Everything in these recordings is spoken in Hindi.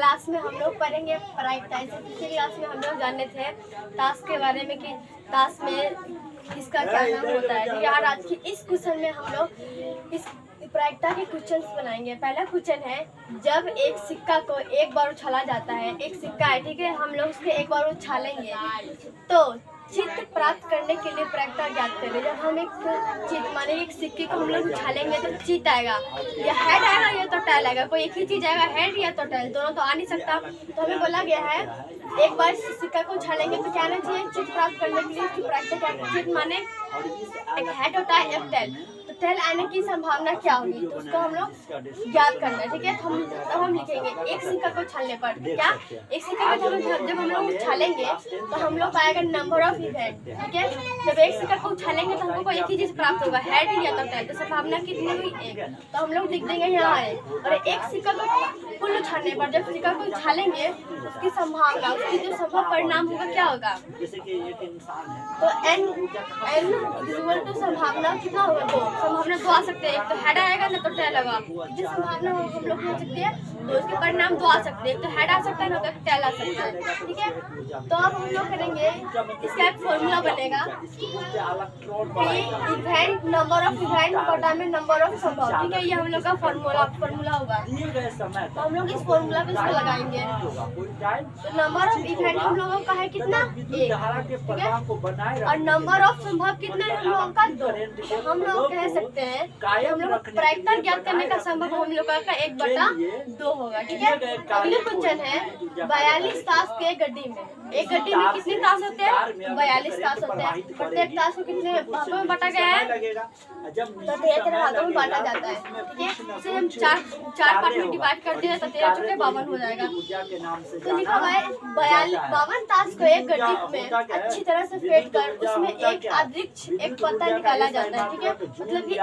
क्लास में हम लोग पढ़ेंगे प्राइमटाइज। पिछली क्लास में हम लोग जाने थे टास्क के बारे में कि टास्क में इसका क्या नाम होता है। ठीक है, और आज की इस क्वेश्चन में हम लोग इस प्रायिकता के क्वेश्चंस बनाएंगे। पहला क्वेश्चन है, जब एक सिक्का को एक बार उछाला जाता है, एक सिक्का है, ठीक है, हम लोग उसके एक बार उछालेंगे तो चित्त प्राप्त करने के लिए प्रायिकता ज्ञात करें। जब हम एक चित्त माने एक सिक्के को हम लोग उछालेंगे तो चित्त आएगा, या हेड आएगा या तो टेल आएगा। कोई एक ही चीज आएगा, हेड या तो टेल, दोनों तो आ नहीं सकता। तो हमें बोला गया है एक बार सिक्का को उछालेंगे तो क्या आना चाहिए, चित्त प्राप्त करने के लिए उसकी प्रायिकता क्या। चित्त माने एक हेड होता है, एक टेल, तो टेल आने की संभावना क्या होगी, तो उसको हम लोग ज्ञात करना है। ठीक है, तो हम लिखेंगे एक सिक्का को उछालने पर क्या, एक सिक्का को जब हम लोग उछालेंगे तो हम लोग पाएगा नंबर ऑफ इवेंट। ठीक है, जब एक सिक्का को उछालेंगे तो हमको एक ही चीज प्राप्त होगा, हेड या तो टेल। तो संभावना कितनी हुई, एक। तो हम लोग लिख देंगे यहाँ एक। और एक सिक्का को कुल उछालने पर जब सिक्का को उछालेंगे उसकी संभावना, उसकी जो संभव परिणाम होगा क्या होगा, तो n इक्वल टू संभावना कितना होगा, दो। संभावना दो आ सकते हैं, एक तो हेड आएगा ना तो टेल होगा। जिस संभावना हम लोग हो सकती है तो उसके परिणाम दो आ सकते हैं, एक तो हेड आ सकता है ना तो टेल आ सकता है। ठीक है, तो अब हम लोग करेंगे, इसका एक फॉर्मूला बनेगा इवेंट नंबर ऑफ इवेंट बटा में नंबर ऑफ संभव। ठीक है, ये हम लोग का फॉर्मूला होगा। तो हम लोग इस फॉर्मूला पे इसको लगाएंगे। तो नंबर ऑफ इवेंट हम लोगों का है कितना, एक। ठीक है, और नंबर ऑफ संभव कितना है हम लोगों का, दो। हम लोग कह सकते हैं हम लोग प्रायिकता ज्ञात करने का संभव हम लोगों का 1/2 होगा। ठीक है, अगला क्वेश्चन है 42 ताश के गड्डी में, एक गड्डी में कितने ताश होते हैं, 42 ताश होते हैं। प्रत्येक ताश को कितने भागों में बांटा गया है, तो 13 भागों में बांटा जाता है। ठीक है, इसे हम चार पार्ट में डिवाइड कर दिया तो 13 चौके 52 हो जाएगा। तो लिखा हुआ है 52 ताश को एक गड्डी में अच्छी तरह से फेंट कर उसमें एक अदृक्ष एक पत्ता निकाला जाता है। ठीक है, मतलब कि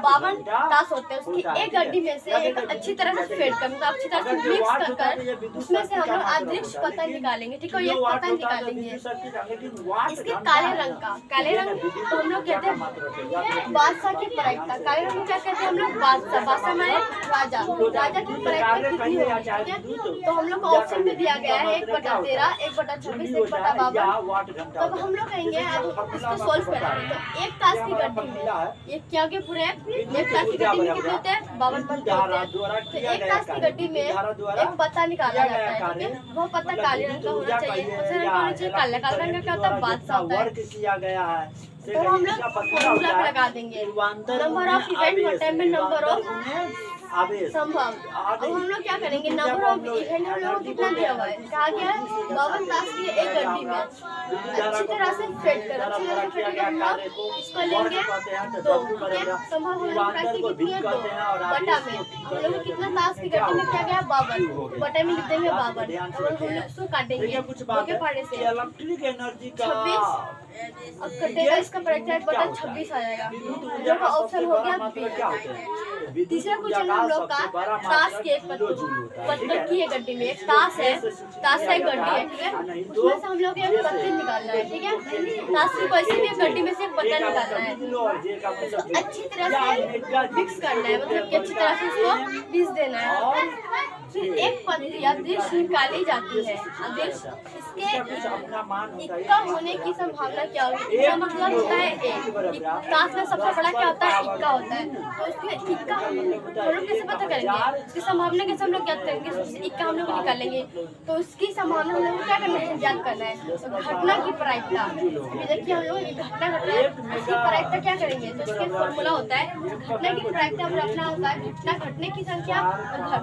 52 ताश होते हैं, उसकी एक गड्डी में से एक अच्छी तरह से फेंट कर, मतलब अच्छी तरह से मिक्स कर उसमें से हम लोग अदृक्ष पत्ता निकालेंगे। ठीक है, ये पत्ता निकालेंगे इसके काले रंग का। काले रंग तो हम लोग कहते हैं बादशाह की प्रायिकता। काले रंग क्या कहते हैं हम लोग, बादशाह। बादशाह माने राजा, राजा की प्रायिकता कितनी होगी। तो हम लोग को ऑप्शन में दिया गया है 1/13, 1/26, 1/52। तब हम लोग कहेंगे अब इसको सोल्व कराएंगे। तो एक ताश की गड्डी में एक क्या के पूरे एक ताश की गड्डी में कितने होते हैं, 52 पत्ते होते हैं। तो एक ताश की गड्डी में एक पत्ता निकाला जाता है। ठीक है, वो पत्ता काले रंग का होना चाहिए। कौन सा रंग का होना चाहिए, काला। काला रंग का क्या होता है, बादशाह होता है। तो हम लोग फॉर्मूला पे लगा देंगे नंबर ऑफ इवेंट बटे में नंबर ऑफ संभव। अब हम लोग क्या करेंगे, नंबर ऑफ इवेंट हम लोग कितना दिया हुआ है, कहा गया 52 ताश की एक गड्डी में अच्छी तरह से फेंट कर, अच्छी तरह से फेंट कर हम लोग इसको लेंगे 2। ठीक है, संभव हम लोग प्रायिकता कितनी है, 2 बटा में हम लोग कितना ताश की गड्डी में क्या गया, 52 बटे में लिख देंगे 52। हम लोग इसको काटेंगे के पाड़े से 26। अब कटेगा इसका प्रायिकता 1/26 आ जाएगा। हम लोग का ऑप्शन हो गया बी। तीसरा क्वेश्चन हम लोग का ताश के पत्तों की एक गड्डी में एक ताश है, ताश का एक गड्डी है। ठीक है, उसमें से हम लोग एक पत्ते निकालना है। ठीक है, ताश की कोई भी गड्डी में से एक पत्ता निकालना है, तो अच्छी तरह से मिक्स करना है, मतलब कि अच्छी तरह से इसको पीस देना है। फिर एक पत्ती अदृश्य निकाली जाती है। अदृश्य इसके इक्का होने की संभावना क्या होगी, इसका मतलब होता है एक। ताश में सबसे बड़ा क्या होता है, इक्का होता है। तो इसके इक्का हम लोग कैसे पता करेंगे, इसकी संभावना कैसे हम लोग ज्ञात करेंगे, इक्का हम लोग निकालेंगे तो उसकी संभावना हम लोग क्या करना है, ज्ञात करना है। तो घटना की प्रायिकता, देखिए हम लोग घटना घट रहा है उसकी प्रायिकता क्या करेंगे, तो इसका फॉर्मूला होता है घटना की प्रायिकता रखना होता है घटना घटने की संख्या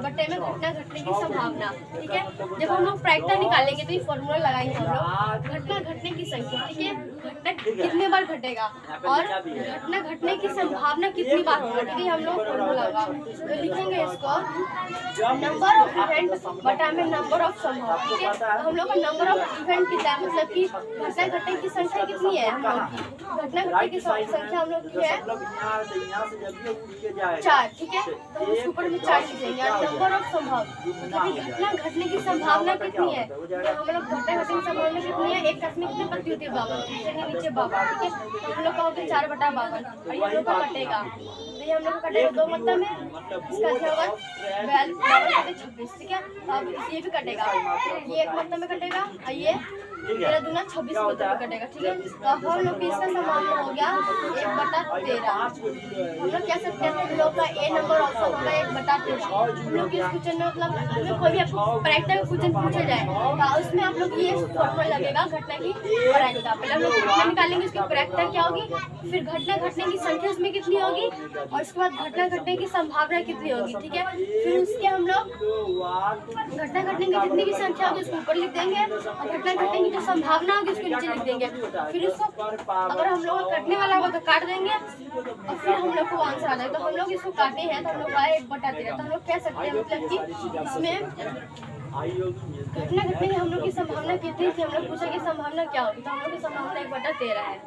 बटे में घटना घटने की संभावना। ठीक है, जब हम लोग प्रायिकता निकालेंगे तो ये फॉर्मूला लगाएंगे हम लोग घटना घटने की संख्या। ठीक है, घटना कितने बार घटेगा और घटना घटने की संभावना कितनी बार होगा। ठीक है, हम लोग फॉर्मूला लगा तो लिखेंगे इसको नंबर ऑफ इवेंट बटा में नंबर ऑफ संभव। ठीक है, हम लोग का नंबर ऑफ इवेंट कितना है, मतलब कि घटना घटने की संख्या कितनी है, हम लोग की घटना घटने की संख्या हम लोग की है 4। ठीक है, तो उसके ऊपर में 4 लिखेंगे। नंबर ऑफ संभव मतलब घटना घटने की संभावना कितनी है, हम लोग घटना घटने की संभावना कितनी है, एक ताश में कितनी पत्ती होती है, 52, नीचे 52। ठीक है, हम लोग का हो गया 4/52 और ये हम लोग का कटेगा, तो ये हम लोग का कटेगा 2 मतलब में इसका क्या होगा 26, ठीक है। अब ये भी कटेगा, ये एक मतलब में कटेगा और ये 13 दूना 26 मतलब में कटेगा, ठीक है। तो अब हम लोग इसका संभावना हो गया 1/13। हम लोग कह सकते हैं हम लोग का ए नंबर ऑप्शन होगा 1/13। हम लोग इस क्वेश्चन में मतलब हमें कोई भी आपको प्रैक्टिकल क्वेश्चन पूछा जाए तो उसमें आप लोग ये फॉर्मूला लगेगा घटना की प्रैक्टिकता। पहले हम लोग घटना निकालेंगे, उसकी प्रैक्टिकता क्या होगी, फिर घटना घटने की संख्या उसमें कितनी होगी और उसके बाद घटना घटने की संभावना कितनी होगी, ठीक है। फिर उसके हम लोग घटना घटने की जितनी भी संख्या होगी उसको ऊपर लिख देंगे और घटना घटने की जो संभावना होगी उसको नीचे लिख देंगे। फिर उसको अगर हम लोग कटने वाला होगा तो काट देंगे और फिर हम लोग को आंसर आ जाएगा। तो हम लोग इसको काटे हैं तो हम लोग आए 1/13। तो हम लोग कह सकते हैं मतलब कि इसमें घटना घटने की हम लोग की संभावना कितनी थी, हम लोग पूछा कि संभावना क्या होगी, तो हम लोग की संभावना 1/13 है।